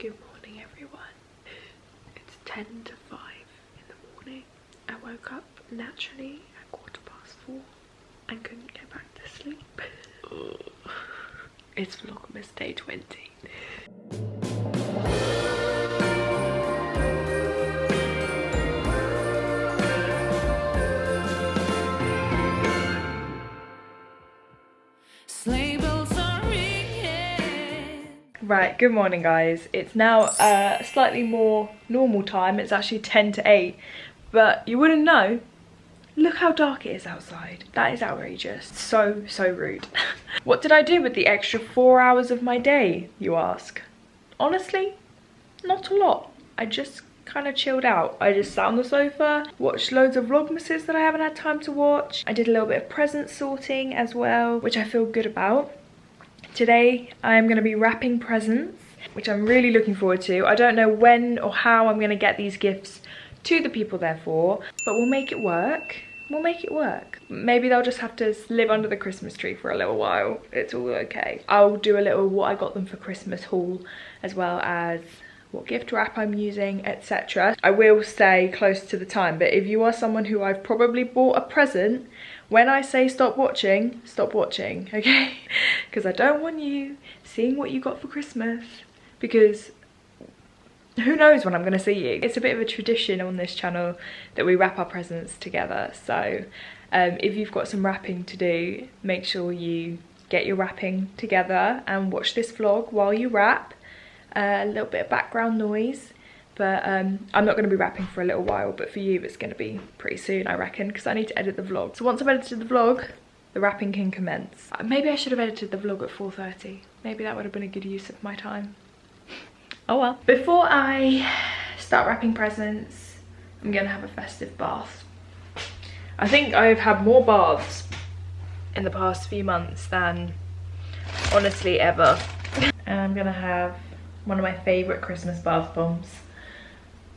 Good morning everyone. It's 10 to 5 in the morning. I woke up naturally at 4:15 and couldn't get back to sleep. It's Vlogmas day 20. Right, good morning guys. It's now slightly more normal time. It's actually 10 to 8, but you wouldn't know. Look how dark it is outside. That is outrageous. So rude. What did I do with the extra 4 hours of my day, you ask? Honestly, not a lot. I just kind of chilled out. I just sat on the sofa, watched loads of Vlogmases that I haven't had time to watch. I did a little bit of present sorting as well, which I feel good about. Today I am going to be wrapping presents, which I'm really looking forward to. I don't know when or how I'm going to get these gifts to the people they're for, but we'll make it work. We'll make it work. Maybe they'll just have to live under the Christmas tree for a little while. It's all okay. I'll do a little what I got them for Christmas haul, as well as what gift wrap I'm using, etc. I will stay close to the time, but if you are someone who I've probably bought a present, when I say stop watching, okay? Because I don't want you seeing what you got for Christmas, because who knows when I'm going to see you. It's a bit of a tradition on this channel that we wrap our presents together, so if you've got some wrapping to do, make sure you get your wrapping together and watch this vlog while you wrap. A little bit of background noise, but I'm not going to be wrapping for a little while, but for you it's going to be pretty soon, I reckon, because I need to edit the vlog. So once I've edited the vlog, the wrapping can commence. Maybe I should have edited the vlog at 4:30. Maybe that would have been a good use of my time. Oh well. Before I start wrapping presents, I'm going to have a festive bath. I think I've had more baths in the past few months than honestly ever. And I'm going to have one of my favourite Christmas bath bombs.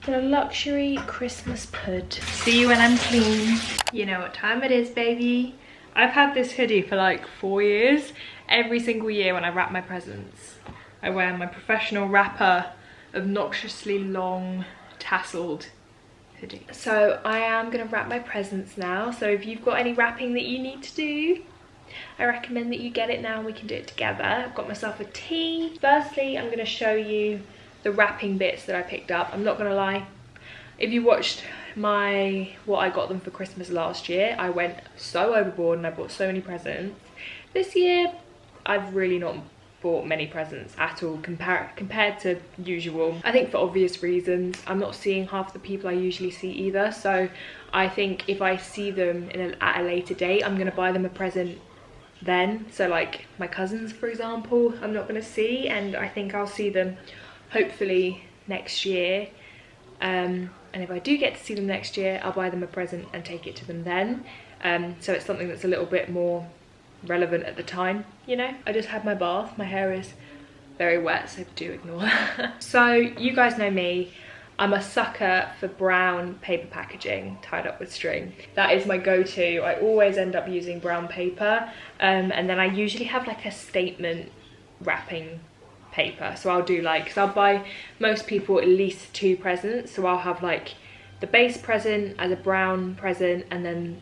The luxury Christmas pud. See you when I'm clean. You know what time it is, baby. I've had this hoodie for like 4 years. Every single year when I wrap my presents, I wear my professional wrapper, obnoxiously long, tasseled hoodie. So I am gonna wrap my presents now. So if you've got any wrapping that you need to do, I recommend that you get it now and we can do it together. I've got myself a tea. Firstly, I'm going to show you the wrapping bits that I picked up. I'm not going to lie, if you watched what I got them for Christmas last year, I went so overboard and I bought so many presents. This year, I've really not bought many presents at all compared to usual. I think for obvious reasons. I'm not seeing half the people I usually see either, so I think if I see them at a later date, I'm going to buy them a present then. So like my cousins, for example, I'm not going to see, and I think I'll see them hopefully next year, and if I do get to see them next year, I'll buy them a present and take it to them then. So it's something that's a little bit more relevant at the time, you know. I just had my bath, my hair is very wet, so do ignore that. So you guys know me, I'm a sucker for brown paper packaging tied up with string. That is my go-to. I always end up using brown paper, and then I usually have like a statement wrapping paper. So I'll do like, because I'll buy most people at least 2 presents, so I'll have like the base present as a brown present and then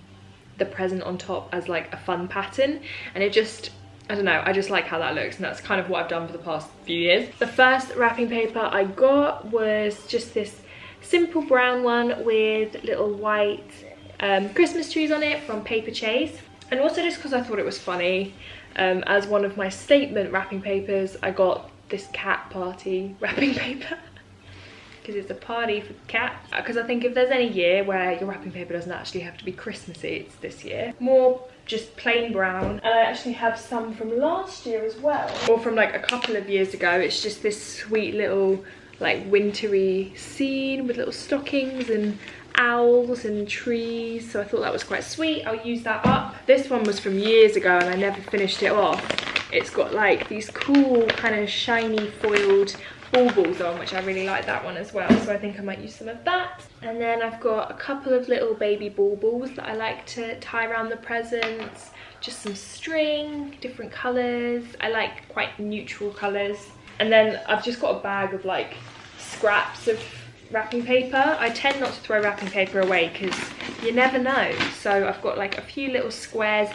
the present on top as like a fun pattern, and it just, I don't know, I just like how that looks, and that's kind of what I've done for the past few years. The first wrapping paper I got was just this simple brown one with little white Christmas trees on it from Paper Chase, and also just because I thought it was funny. As one of my statement wrapping papers, I got this cat party wrapping paper because it's a party for cats. Because I think if there's any year where your wrapping paper doesn't actually have to be Christmassy, it's this year. More just plain brown, and I actually have some from last year as well, or from like a couple of years ago. It's just this sweet little like wintry scene with little stockings and owls and trees, so I thought that was quite sweet. I'll use that up. This one was from years ago and I never finished it off. It's got like these cool kind of shiny foiled baubles on, which I really like that one as well, so I think I might use some of that. And then I've got a couple of little baby baubles that I like to tie around the presents, just some string, different colours. I like quite neutral colours. And then I've just got a bag of like scraps of wrapping paper. I tend not to throw wrapping paper away because you never know. So I've got like a few little squares.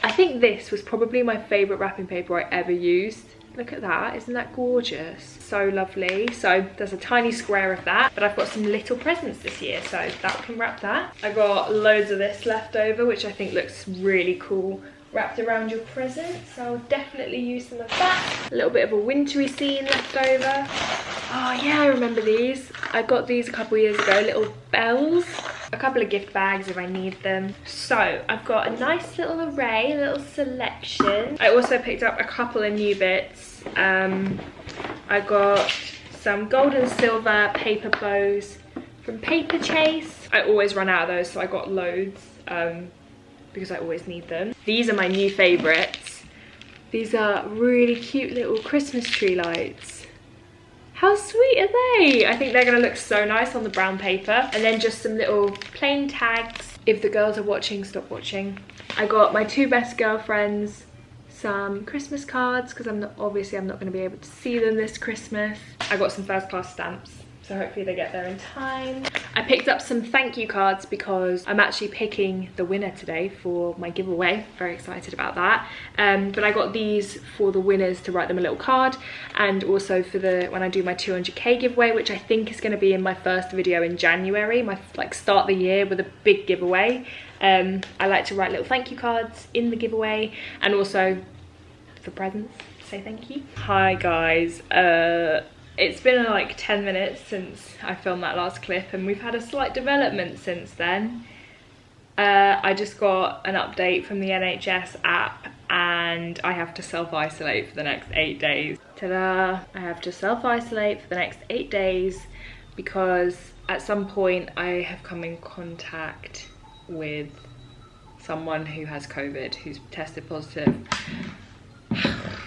I think this was probably my favourite wrapping paper I ever used. Look at that, isn't that gorgeous? So lovely. So there's a tiny square of that, but I've got some little presents this year, so that can wrap that. I got loads of this left over, which I think looks really cool wrapped around your present, so I'll definitely use some of that. A little bit of a wintry scene left over. Oh yeah, I remember these. I got these a couple years ago, little bells. A couple of gift bags if I need them. So I've got a nice little array, a little selection. I also picked up a couple of new bits. I got some gold and silver paper bows from Paper Chase. I always run out of those, so I got loads because I always need them. These are my new favourites. These are really cute little Christmas tree lights. How sweet are they? I think they're gonna look so nice on the brown paper. And then just some little plain tags. If the girls are watching, stop watching. I got my two best girlfriends some Christmas cards because obviously I'm not gonna be able to see them this Christmas. I got some first class stamps, so hopefully they get there in time. I picked up some thank you cards because I'm actually picking the winner today for my giveaway. Very excited about that. But I got these for the winners to write them a little card, and also for when I do my 200k giveaway, which I think is going to be in my first video in January, my like start the year with a big giveaway. I like to write little thank you cards in the giveaway, and also for presents, say thank you. Hi guys. It's been like 10 minutes since I filmed that last clip, and we've had a slight development since then. I just got an update from the NHS app and I have to self-isolate for the next 8 days. Ta-da! I have to self-isolate for the next 8 days because at some point I have come in contact with someone who has COVID, who's tested positive.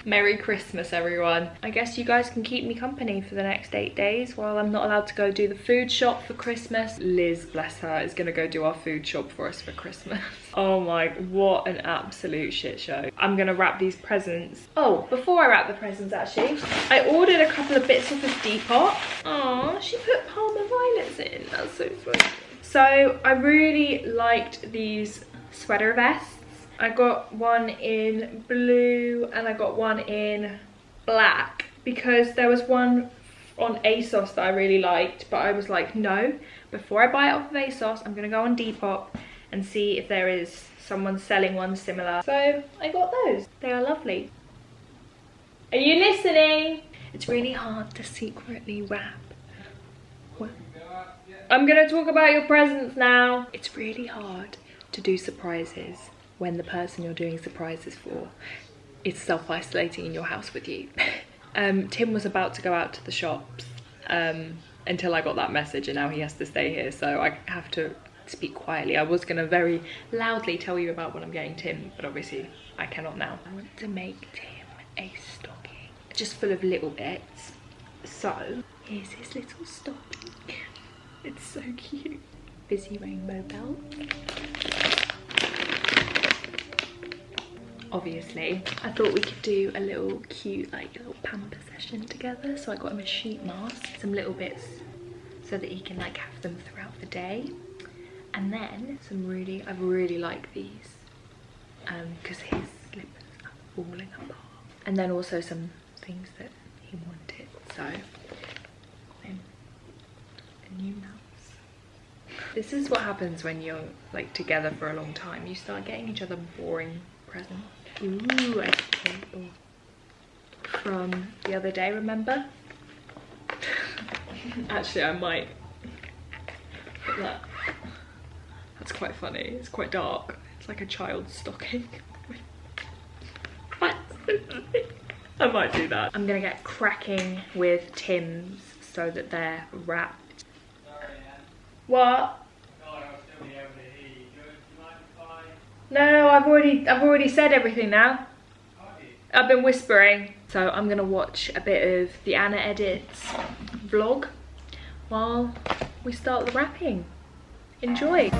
Merry Christmas everyone. I guess you guys can keep me company for the next 8 days while I'm not allowed to go do the food shop for Christmas. Liz, bless her, is gonna go do our food shop for us for Christmas. Oh my, what an absolute shit show. I'm gonna wrap these presents. Oh, before I wrap the presents actually, I ordered a couple of bits off of Depop. Aw, she put Parma violets in, that's so sweet. So I really liked these sweater vests. I got one in blue and I got one in black because there was one on ASOS that I really liked, but I was like, no, before I buy it off of ASOS, I'm gonna go on Depop and see if there is someone selling one similar. So I got those. They are lovely. Are you listening? It's really hard to secretly wrap. What? I'm gonna talk about your presents now. It's really hard to do surprises when the person you're doing surprises for is self-isolating in your house with you. Tim was about to go out to the shops until I got that message, and now he has to stay here, so I have to speak quietly. I was gonna very loudly tell you about what I'm getting Tim, but obviously I cannot now. I want to make Tim a stocking, just full of little bits. So here's his little stocking. It's so cute. Busy rainbow belt. Obviously, I thought we could do a little cute, like a little pamper session together. So I got him a sheet mask, some little bits so that he can like have them throughout the day. And then some I really like these because his slippers are falling apart. And then also some things that he wanted. So, a new mouse. This is what happens when you're like together for a long time. You start getting each other boring presents. Ooh, a table from the other day, remember? Actually, I might put that. That's quite funny. It's quite dark. It's like a child's stocking. I might do that. I'm gonna get cracking with Tim's so that they're wrapped. What? No, I've already said everything now. I've been whispering. So I'm gonna watch a bit of the Anna Edits vlog while we start the wrapping. Enjoy.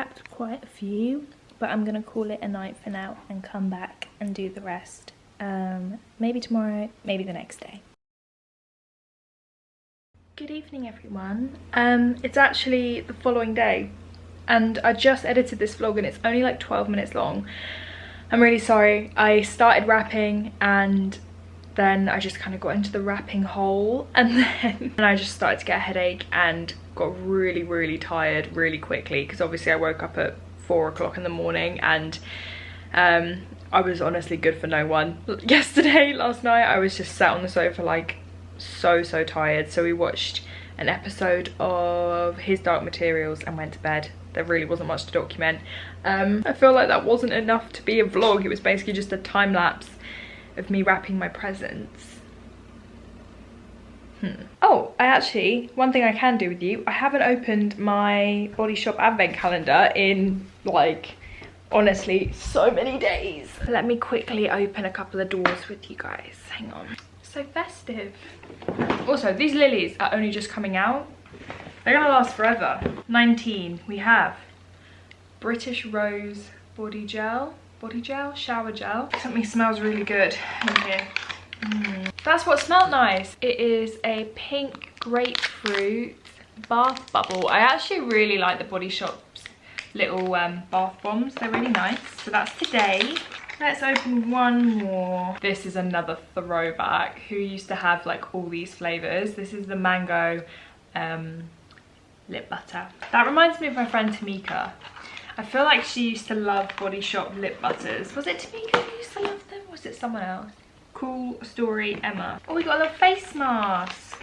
wrapped quite a few, but I'm gonna call it a night for now and come back and do the rest. Maybe tomorrow, maybe the next day. Good evening, everyone. It's actually the following day, and I just edited this vlog and it's only like 12 minutes long. I'm really sorry. I started wrapping and then I just kind of got into the wrapping hole, and then I just started to get a headache and got really tired really quickly, because obviously I woke up at 4 o'clock in the morning, and I was honestly good for no one. Last night I was just sat on the sofa like so tired, so we watched an episode of His Dark Materials and went to bed. There really wasn't much to document. I feel like that wasn't enough to be a vlog. It was basically just a time lapse of me wrapping my presents. Oh, one thing I can do with you, I haven't opened my Body Shop advent calendar in like, honestly, so many days. Let me quickly open a couple of doors with you guys. Hang on. So festive. Also, these lilies are only just coming out. They're gonna last forever. 19, we have British Rose body gel, shower gel. Something smells really good in here. That's what smelled nice. It is a pink grapefruit bath bubble. I actually really like the Body Shop's little bath bombs. They're really nice. So that's today. Let's open one more. This is another throwback. Who used to have like all these flavors? This is the mango lip butter. That reminds me of my friend Tamika. I feel like she used to love Body Shop lip butters. Was it Tamika who used to love them, or was it someone else? Cool Story Emma. Oh, we got a little face mask.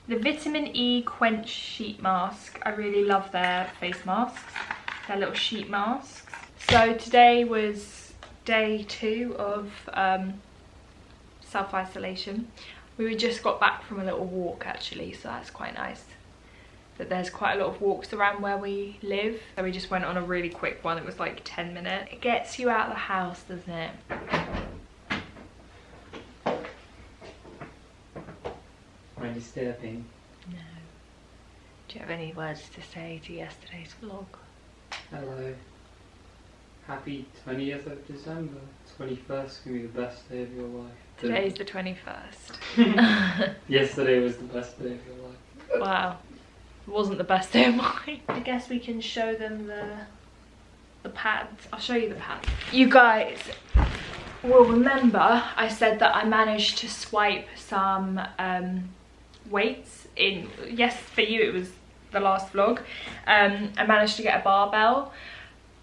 The Vitamin E Quench Sheet Mask. I really love their face masks. Their little sheet masks. So today was day 2 of self-isolation. We just got back from a little walk actually, so that's quite nice. That there's quite a lot of walks around where we live. So we just went on a really quick one. It was like 10 minutes. It gets you out of the house, doesn't it? Am I disturbing? No. Do you have any words to say to yesterday's vlog? Hello. Happy 20th of December. 21st can be the best day of your life. Today's the 21st. Yesterday was the best day of your life. Wow. It wasn't the best day of mine. I guess we can show them the pads. I'll show you the pads. You guys will remember I said that I managed to swipe some weights in. Yes, for you it was the last vlog. I managed to get a barbell,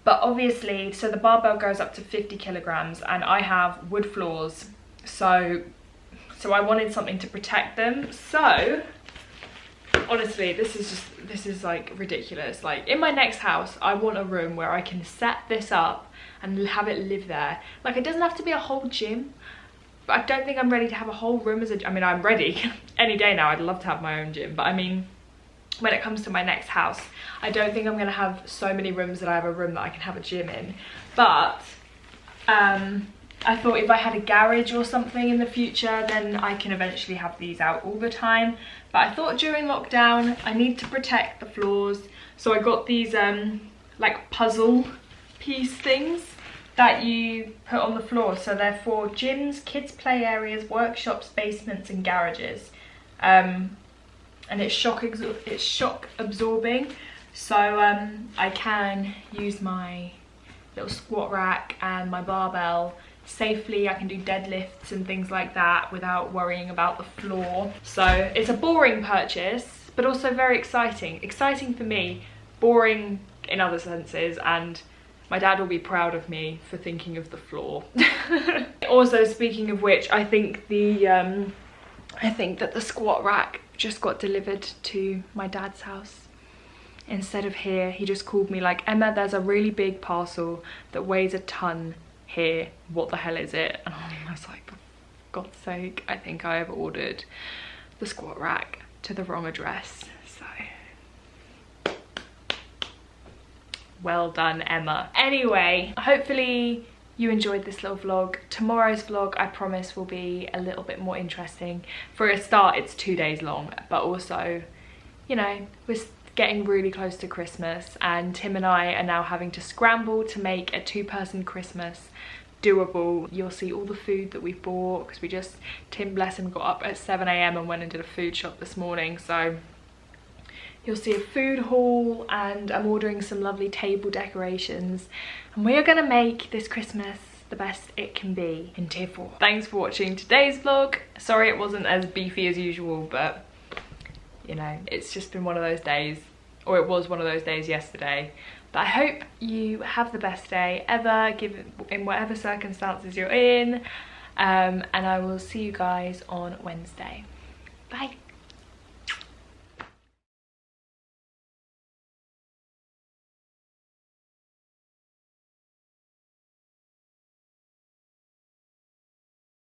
but obviously, so the barbell goes up to 50 kilograms and I have wood floors, so I wanted something to protect them. So honestly, this is like ridiculous. Like in my next house, I want a room where I can set this up and have it live there. Like it doesn't have to be a whole gym, but I don't think I'm ready to have a whole room as a, I mean, I'm ready any day now. I'd love to have my own gym, but I mean, when it comes to my next house, I don't think I'm gonna have so many rooms that I have a room that I can have a gym in. But I thought if I had a garage or something in the future, then I can eventually have these out all the time. But I thought during lockdown, I need to protect the floors. So I got these like puzzle piece things that you put on the floor. So they're for gyms, kids play areas, workshops, basements and garages. And it's shock absorbing. So I can use my little squat rack and my barbell safely. I can do deadlifts and things like that without worrying about the floor. So it's a boring purchase, but also very exciting. Exciting for me, boring in other senses, and my dad will be proud of me for thinking of the floor. Also, speaking of which, I think that the squat rack just got delivered to my dad's house instead of here. He just called me like, Emma, there's a really big parcel that weighs a ton here. What the hell is it? And I was like, for God's sake, I think I have ordered the squat rack to the wrong address. So well done, Emma. Anyway, hopefully you enjoyed this little vlog. Tomorrow's vlog, I promise, will be a little bit more interesting. For a start, it's 2 days long, but also, you know, we're getting really close to Christmas, and Tim and I are now having to scramble to make a 2-person Christmas doable. You'll see all the food that we've bought because Tim, bless him, got up at 7 AM and went and did a food shop this morning, so you'll see a food haul, and I'm ordering some lovely table decorations, and we are gonna make this Christmas the best it can be in tier 4. Thanks for watching today's vlog. Sorry it wasn't as beefy as usual, but you know, it's just been one of those days, or it was one of those days yesterday. But I hope you have the best day ever, in whatever circumstances you're in, and I will see you guys on Wednesday. Bye.